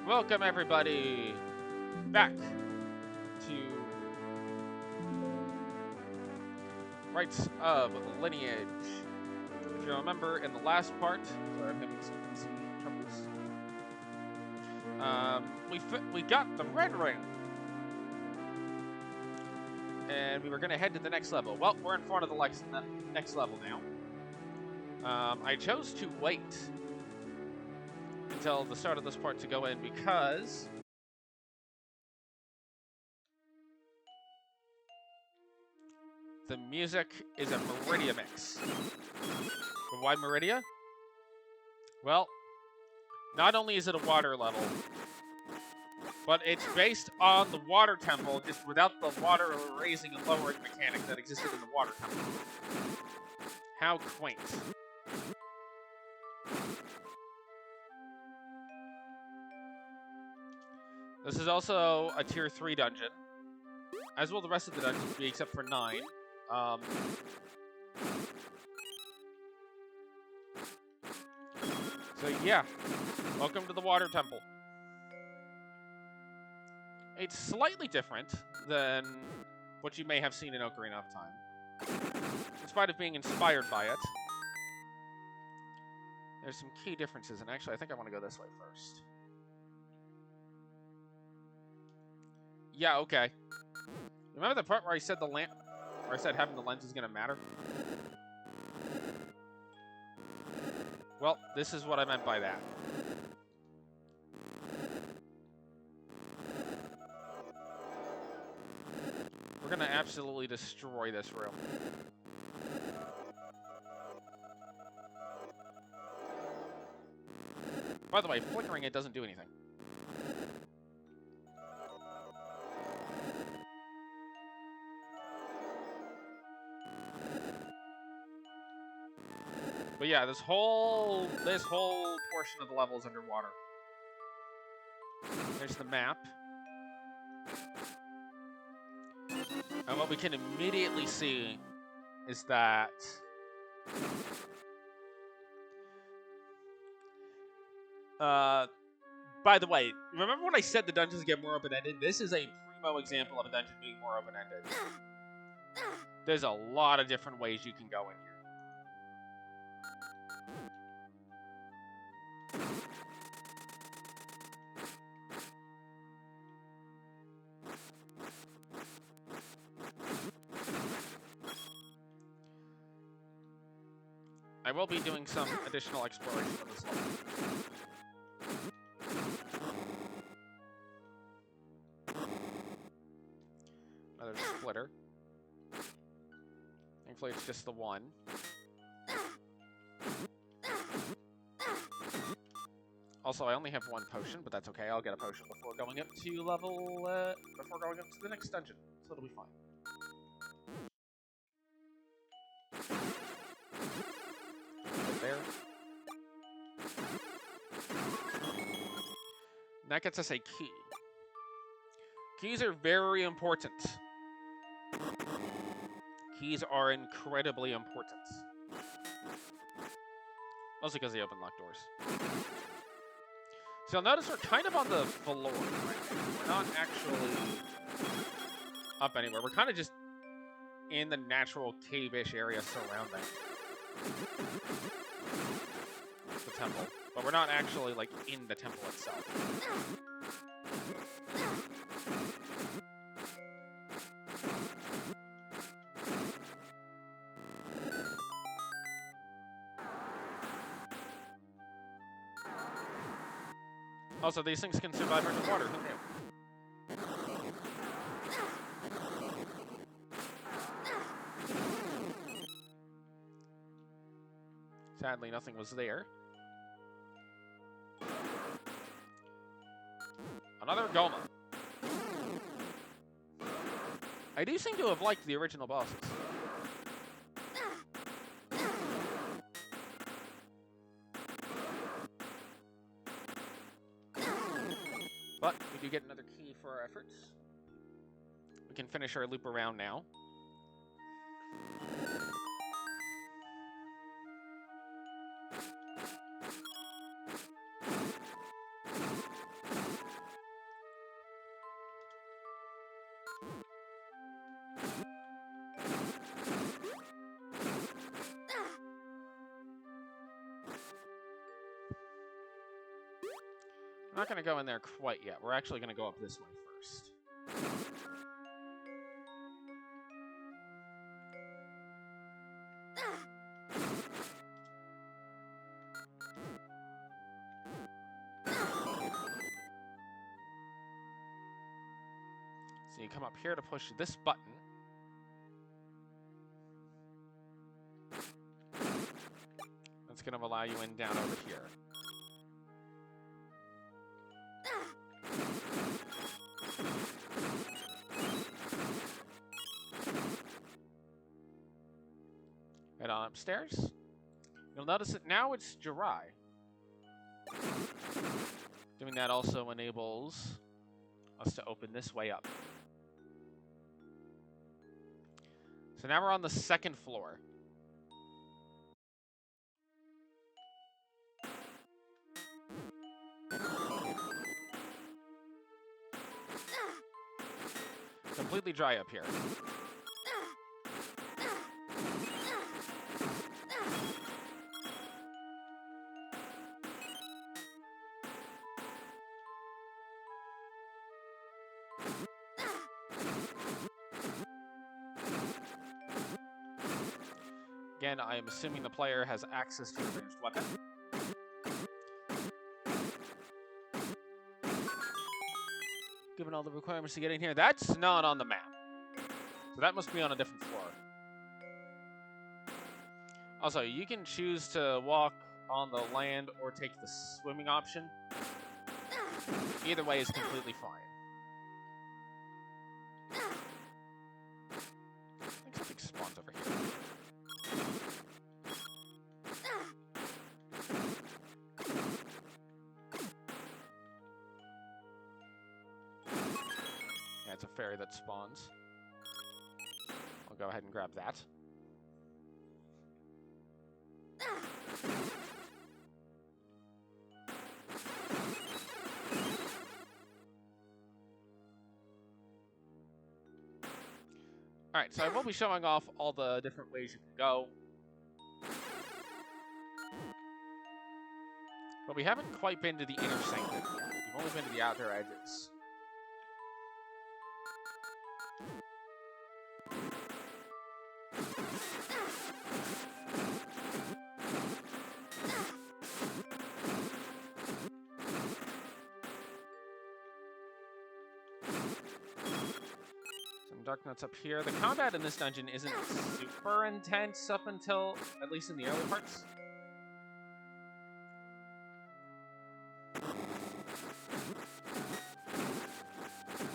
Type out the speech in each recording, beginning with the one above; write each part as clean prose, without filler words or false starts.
Welcome everybody back to Rites of Lineage. If you remember in the last part, sorry, I'm having some troubles. We got the red ring, and we were gonna head to the next level. Well, we're in front of the next level now. I chose to wait until the start of this part to go in because the music is a Meridia mix. But why Meridia? Well, not only is it a water level, but it's based on the water temple, just without the water raising and lowering mechanic that existed in the water temple. How quaint. This is also a tier 3 dungeon, as will the rest of the dungeons be, except for 9. So yeah, welcome to the Water Temple. It's slightly different than what you may have seen in Ocarina of Time, in spite of being inspired by it. There's some key differences, and actually I think I want to go this way first. Yeah, okay. Remember the part where I said having the lens is gonna matter? Well, this is what I meant by that. We're gonna absolutely destroy this room. By the way, flickering it doesn't do anything. But yeah, this whole portion of the level is underwater. There's the map. And what we can immediately see is that by the way, remember when I said the dungeons get more open-ended? This is a primo example of a dungeon being more open-ended. There's a lot of different ways you can go in here. I will be doing some additional exploration of this level. Another splitter. Thankfully, it's just the one. Also, I only have one potion, but that's okay. I'll get a potion before going up to before going up to the next dungeon, so it'll be fine. There. And that gets us a key. Keys are very important. Keys are incredibly important. Mostly because they open locked doors. So you'll notice we're kind of on the floor right now. We're not actually up anywhere. We're kind of just in the natural cave-ish area surrounding the temple. But we're not actually, like, in the temple itself. Also, these things can survive underwater. Who knew? Sadly, nothing was there. Another Goma. I do seem to have liked the original bosses. But we do get another key for our efforts. We can finish our loop around now. I'm not going to go in there quite yet. We're actually going to go up this way first. So you come up here to push this button. That's going to allow you in down over here. Head on upstairs. You'll notice that now it's dry. Doing that also enables us to open this way up. So now we're on the second floor. Completely dry up here. Again, I am assuming the player has access to a ranged weapon. Given all the requirements to get in here, that's not on the map. So that must be on a different floor. Also, you can choose to walk on the land or take the swimming option. Either way is completely fine. I think something spawns over here. Yeah, it's a fairy that spawns. I'll go ahead and grab that. Alright, so I will be showing off all the different ways you can go. But we haven't quite been to the inner sanctum yet. We've only been to the outer edges. Dark Notes up here. The combat in this dungeon isn't super intense up until, at least in the early parts.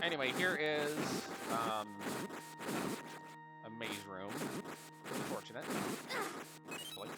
Anyway, here is a maze room. Unfortunate. Hopefully.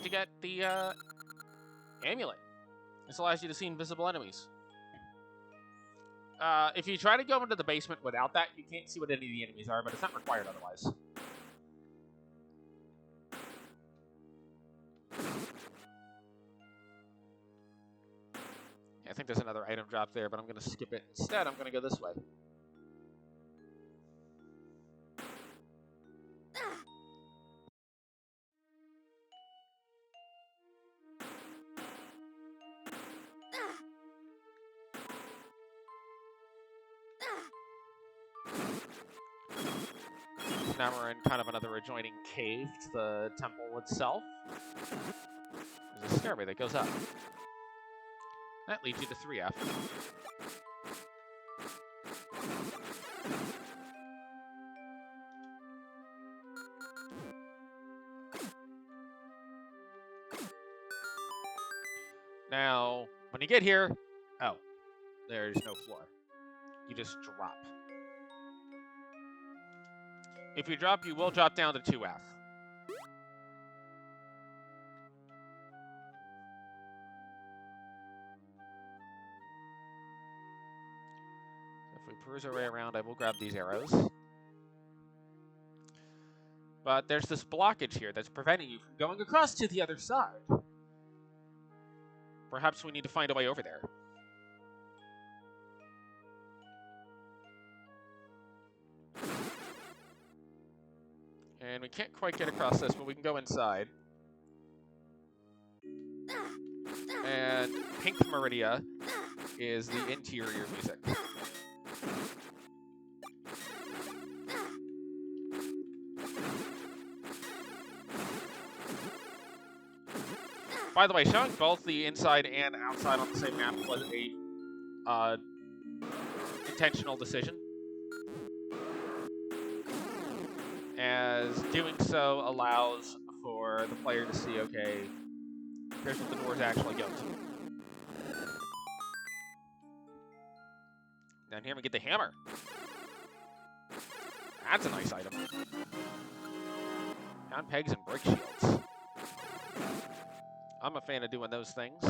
To get the amulet. This allows you to see invisible enemies. If you try to go into the basement without that, you can't see what any of the enemies are, but it's not required otherwise. Yeah, I think there's another item drop there, but I'm going to skip it. Instead, I'm going to go this way. Now we're in kind of another adjoining cave to the temple itself. There's a stairway that goes up. That leads you to 3F. Now, when you get here, oh, there's no floor. You just drop. If you drop, you will drop down to 2F. If we peruse our way around, I will grab these arrows. But there's this blockage here that's preventing you from going across to the other side. Perhaps we need to find a way over there. And we can't quite get across this, but we can go inside. And Pink Meridia is the interior music. By the way, showing both the inside and outside on the same map was a intentional decision, as doing so allows for the player to see, okay, here's what the doors actually go to. Down here we get the hammer. That's a nice item. Pound pegs and break shields. I'm a fan of doing those things.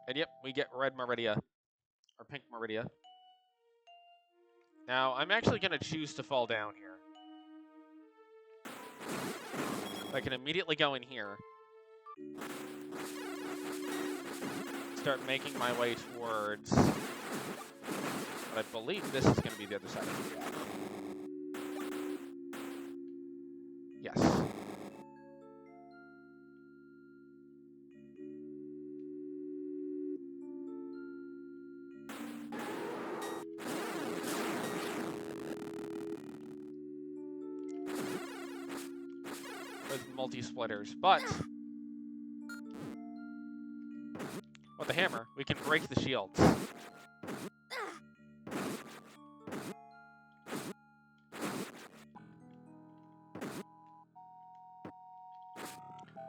And yep, we get red Meridia, or pink Meridia. Now, I'm actually going to choose to fall down here. I can immediately go in here. Start making my way towards... But I believe this is going to be the other side of the gap. Yes. With multi-splitters, but with the hammer, we can break the shields.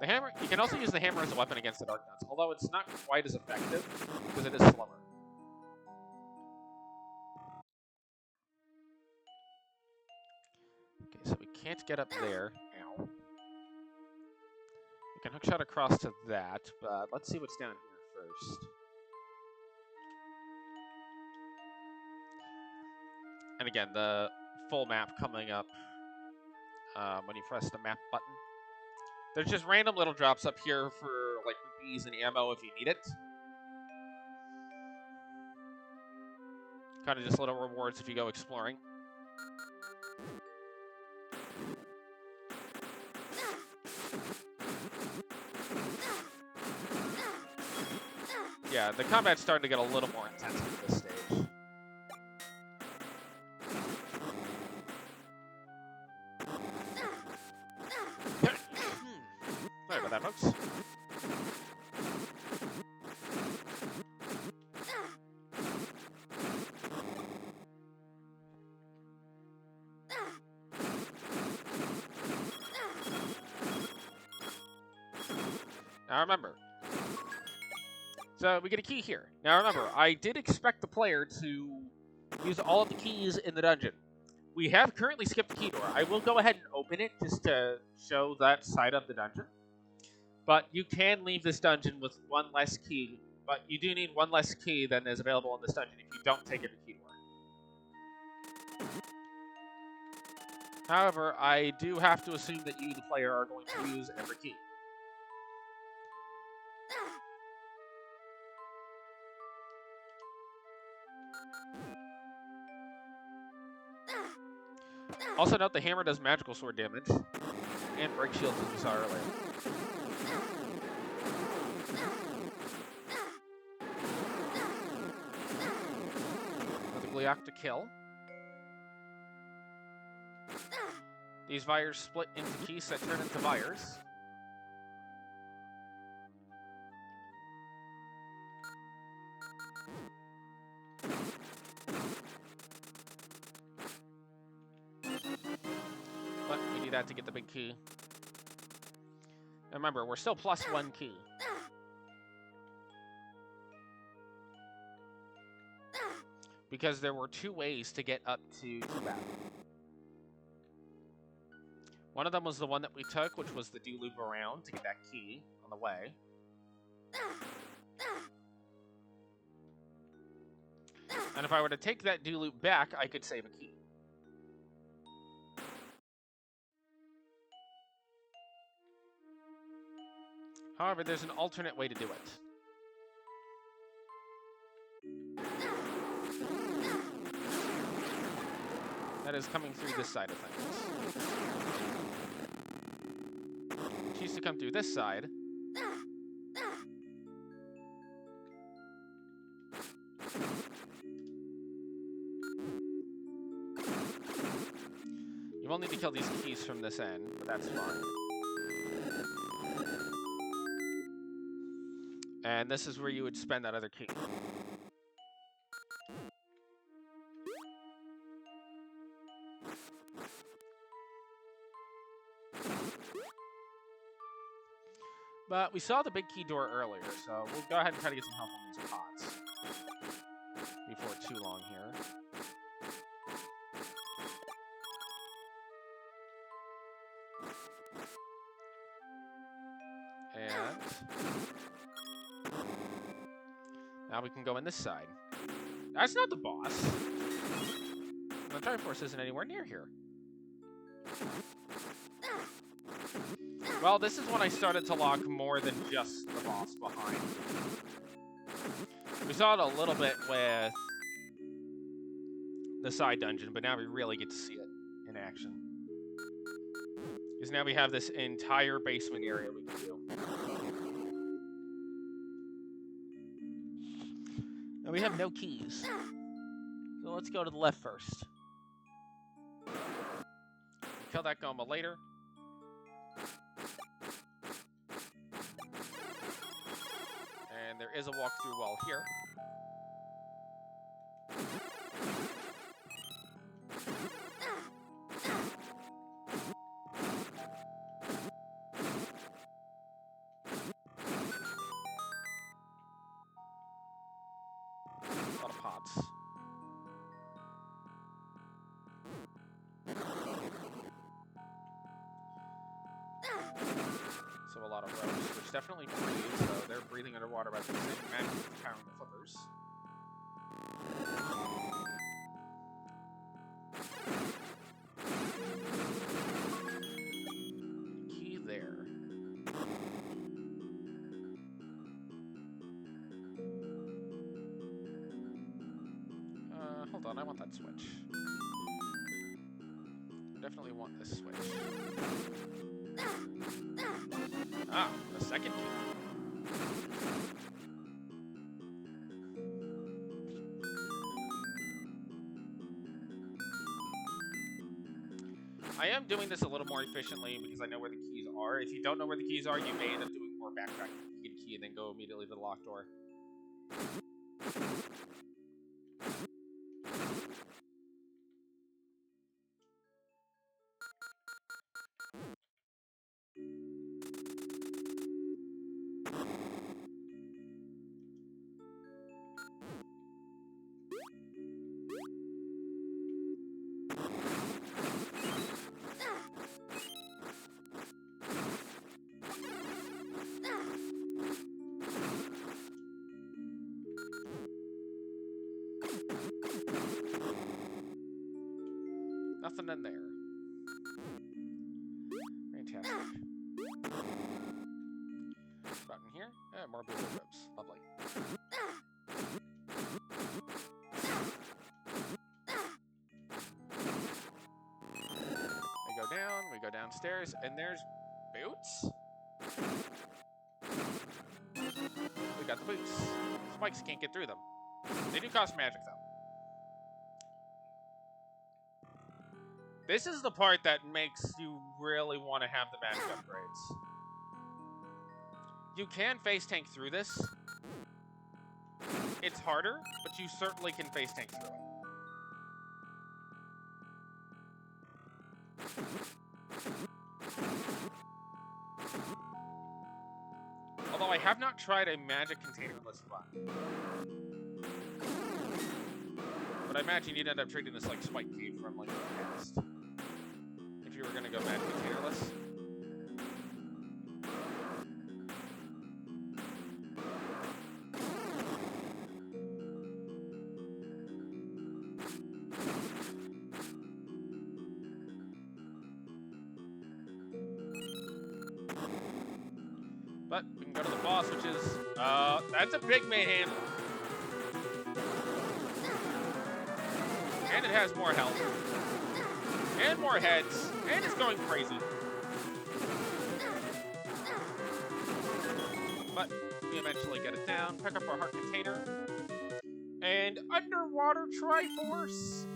The hammer, you can also use the hammer as a weapon against the Dark Nuts, although it's not quite as effective because it is slower. Okay, so we can't get up there. Ow. We can hookshot across to that, but let's see what's down here first. And again, the full map coming up when you press the map button. There's just random little drops up here for like rupees and ammo if you need it. Kind of just little rewards if you go exploring. Yeah, the combat's starting to get a little more intense at this stage. Sorry about that, folks. Now remember, so we get a key here. Now remember, I did expect the player to use all of the keys in the dungeon. We have currently skipped the key door. I will go ahead and open it just to show that side of the dungeon. But you can leave this dungeon with one less key, but you do need one less key than is available in this dungeon if you don't take every key door. However, I do have to assume that you, the player, are going to use every key. Also note the hammer does magical sword damage, and break shields as we saw earlier. Another Gleeok to kill. These vires split into keys that turn into vires. But we need that to get the big key. Now remember, we're still plus one key. Because there were two ways to get up to battle. One of them was the one that we took, which was the do-loop around to get that key on the way. And if I were to take that do-loop back, I could save a key. However, there's an alternate way to do it. that is coming through this side of things. Choose to come through this side. You will need to kill these keys from this end, but that's fine. And this is where you would spend that other key. But we saw the big key door earlier, so we'll go ahead and try to get some help on these pots before too long here. And now we can go in this side. That's not the boss. The Triforce isn't anywhere near here. Well, this is when I started to lock more than just the boss behind. We saw it a little bit with the side dungeon, but now we really get to see it in action. Because now we have this entire basement area we can do. And we have no keys. So let's go to the left first. Kill that Goma later. And there is a walkthrough wall here. A lot of pots. So a lot of ropes, which definitely breathe, so they're breathing underwater by the same magic powering the flippers. Key there. Hold on, I want that switch. I definitely want this switch. Ah, the second key. I am doing this a little more efficiently because I know where the keys are. If you don't know where the keys are, you may end up doing more backtracking. You get a key and then go immediately to the locked door. Nothing in there. Fantastic. Button here. More blue ribs. Lovely. We go downstairs, and there's boots? We got the boots. Spikes can't get through them. They do cost magic, though. This is the part that makes you really want to have the magic upgrades. You can face tank through this. It's harder, but you certainly can face tank through it. Although I have not tried a magic containerless one. But I imagine you'd end up treating this like Spike Cave from like the past. If you were gonna go magic containerless. But we can go to the boss, which is, that's a big manhandle. And it has more health. And more heads. And it's going crazy. But we eventually get it down. Pick up our heart container. And underwater Triforce.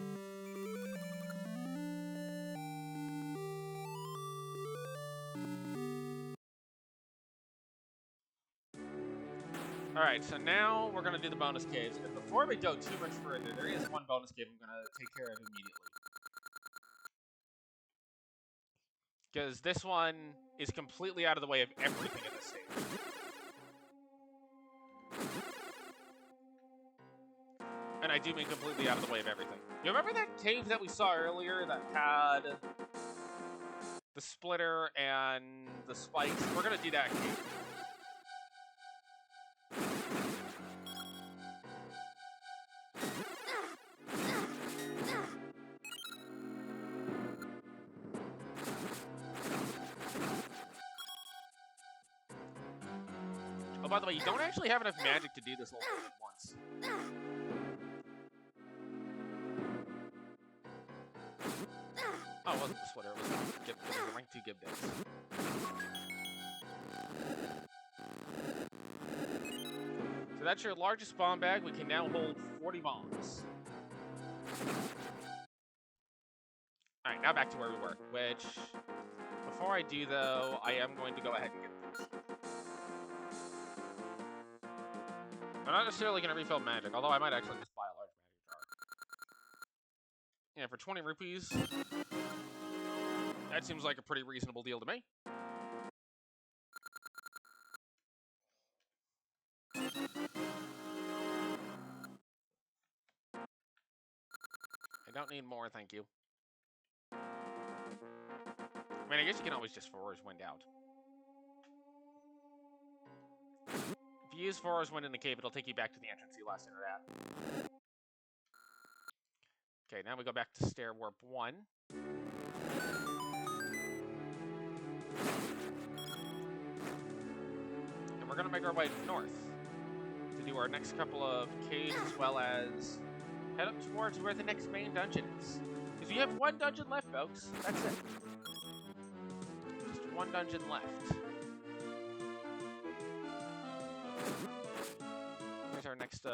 Alright, so now we're going to do the bonus caves. And before we go too much further, there is one bonus cave I'm going to take care of immediately. Because this one is completely out of the way of everything in this stage. And I do mean completely out of the way of everything. You remember that cave that we saw earlier that had the splitter and the spikes? We're going to do that cave. Oh, by the way, you don't actually have enough magic to do this whole thing at once. Oh, it wasn't the splitter, it was the rank 2 Gibdix. So that's your largest bomb bag. We can now hold 40 bombs. Alright, now back to where we were, which, before I do, though, I am going to go ahead and get these. I'm not necessarily going to refill magic, although I might actually just buy a large magic jar. Yeah, for 20 rupees, that seems like a pretty reasonable deal to me. I don't need more, thank you. I mean, I guess you can always just Forest Wind out. If you use Forest Wind in the cave, it'll take you back to the entrance you last entered at. Okay, now we go back to Stair Warp 1. And we're going to make our way north to do our next couple of caves, as well as head up towards where the next main dungeon is. Because we have one dungeon left, folks. That's it. Just one dungeon left. Here's our next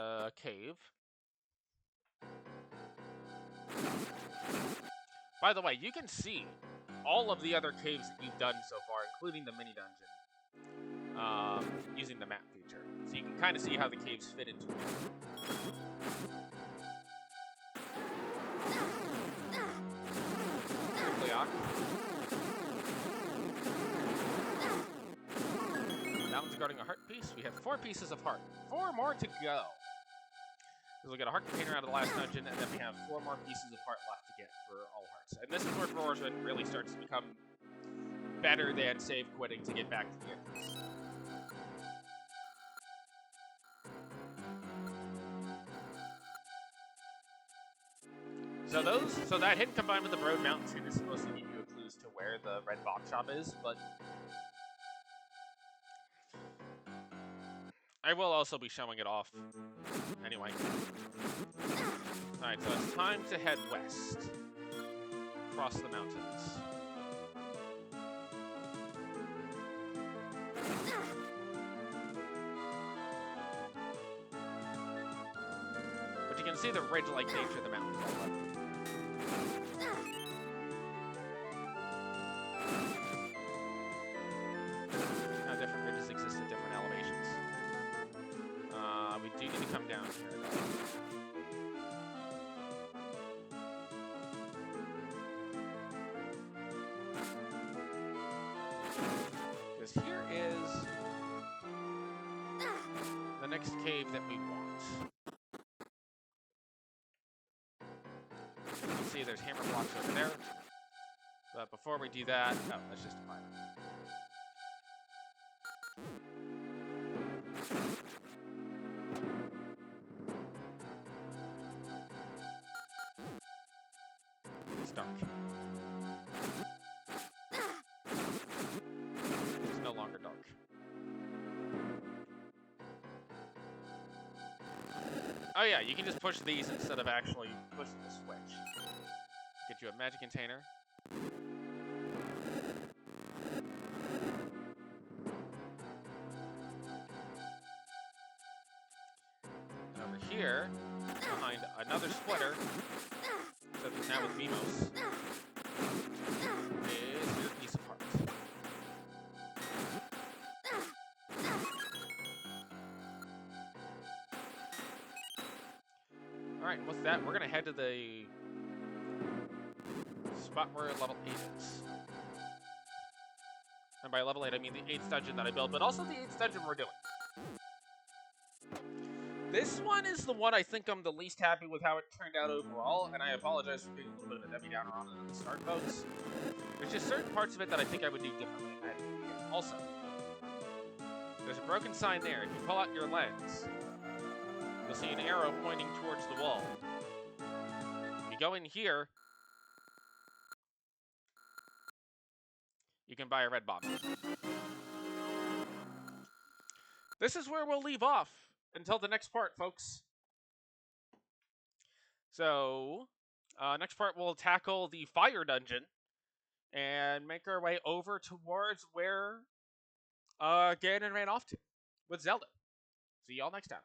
cave. By the way, you can see all of the other caves that you've done so far, including the mini dungeon, using the map feature. So you can kind of see how the caves fit into it. That one's guarding a heart piece. We have 4 pieces of heart. 4 more to go. Because we'll get a heart container out of the last dungeon, and then we have 4 more pieces of heart left to get for all hearts. And this is where Forest Wind really starts to become better than save quitting to get back to the entrance. So that hidden combined with the Broad Mountain Tin is supposed to give you clues to where the red box shop is, but I will also be showing it off anyway. Alright, so it's time to head west. Across the mountains. But you can see the ridge-like nature of the mountains already. Now different ridges exist at different elevations. We do need to come down here. Because here is the next cave that we want. You can see there's hammer blocks over there. But before we do that, oh, that's just a fire. It's dark. It's no longer dark. Oh yeah, you can just push these instead of actually pushing the switch. Get you a magic container. here, behind another splitter, except it's now with Vimos, is your piece of heart. Alright, with that, we're gonna head to the spot where level 8 is. And by level 8, I mean the 8th dungeon that I built, but also the 8th dungeon we're doing. This one is the one I think I'm the least happy with how it turned out overall, and I apologize for being a little bit of a Debbie Downer on it at the start, folks. There's just certain parts of it that I think I would do differently. Also, there's a broken sign there. If you pull out your lens, you'll see an arrow pointing towards the wall. If you go in here, you can buy a red bomb. This is where we'll leave off until the next part, folks. So, next part we'll tackle the fire dungeon and make our way over towards where Ganon ran off to with Zelda. See y'all next time.